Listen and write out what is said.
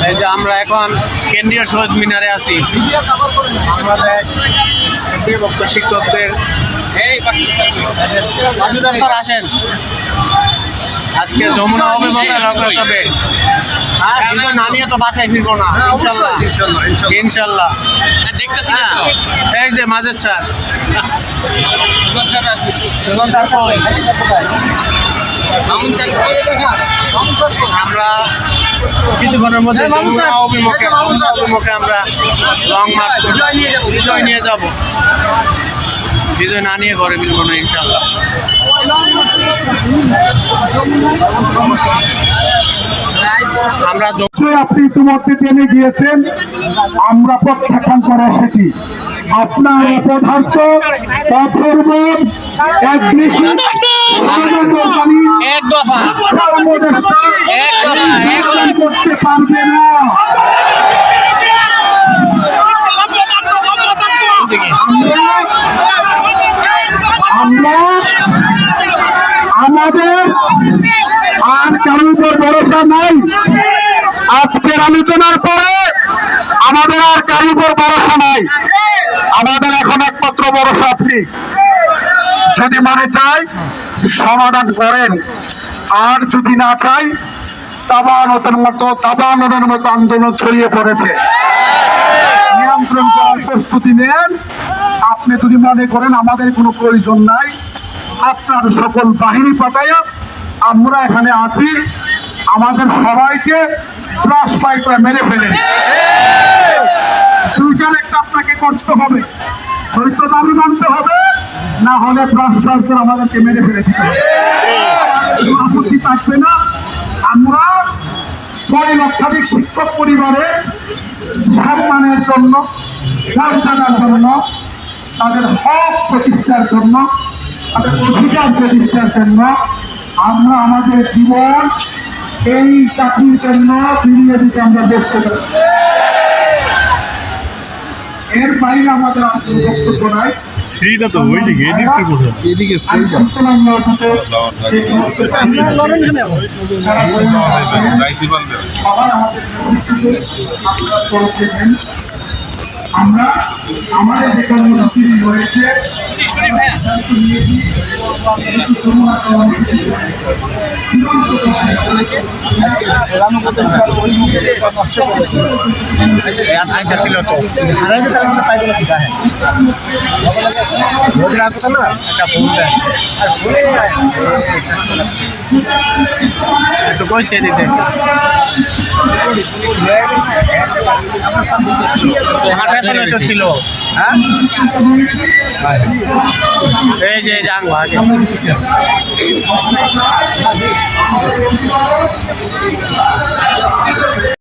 এই যে আমরা এখন কেন্দ্রীয় শহীদ মিনারে আছি। আমাদের বিভক্ত শিক্ষকদের স্যার আসেন, আজকে যমুনা অভিমুখে রওনা হবে। হ্যাঁ, বিজয় না নিয়ে তো বাসায় ফিরবো না, ইনশাল্লাহ ইনশাল্লাহ। এই যে মাজেদ স্যার, আমরা কিছুক্ষণের মধ্যে যমুনা অভিমুখে আমরা লং মার্চ বিজয় নিয়ে যাব। বিজয় না নিয়ে ঘরে ফিরবো না ইনশাল্লাহ। আপনি ইতিমধ্যে জেনে গিয়েছেন, আমরা প্রত্যাখ্যান করে এসেছি। আপনার পদার্থ অথর্বণ করতে পারবে না। আমরা আমাদের আর কারোর উপর ভরসা নাই। আজকের আলোচনার পরে আমাদের আর কারোর উপর ভরসা নাই। আমাদের এখন একমাত্র ভরসা আপনি। যদি মনে চাই সমাধান করেন, আর যদি না চাই তাবাননের মতো আন্দোলন ছড়িয়ে পড়েছে। নিয়ন্ত্রণ করার প্রস্তুতি নেন। আপনি যদি মনে করেন আমাদের কোনো প্রয়োজন নাই, আপনার সকল বাহিনী পাঠাইয়া আমরা এখানে আছি, আমাদের সবাইকে ফ্লাশ ফায়ার করে মেরে ফেলেন। দুইটার একটা আপনাকে করতে হবে, হয়তো দাবি মানতে হবে, না হলে ফ্লাশ ফায়ার করে আমাদেরকে মেরে ফেলে দিতে হবে। আপত্তি থাকবে না। আমরা 6 লক্ষাধিক শিক্ষক পরিবারের সম্মানের জন্য, মর্যাদার জন্য, তাদের হক প্রতিষ্ঠার জন্য, তাদের অধিকার প্রতিষ্ঠার জন্য আমরা আমাদের জীবন এই চাকরির জন্য ফিরিয়ে দিতে আমরা চেষ্টা করছি। এর বাইরে আমাদের আর কোনো বক্তব্য নাই। সেইটা তো ওইদিকে এদিকে সবাই আমাদের আমরা আমাদের যে কর্মসূচি রয়েছে ছিল তো একটা ফোন দেয়, একটু কইছে দিতে। আমার পেছনে তো ছিল। হ্যাঁ, এই যে জাং ভাগে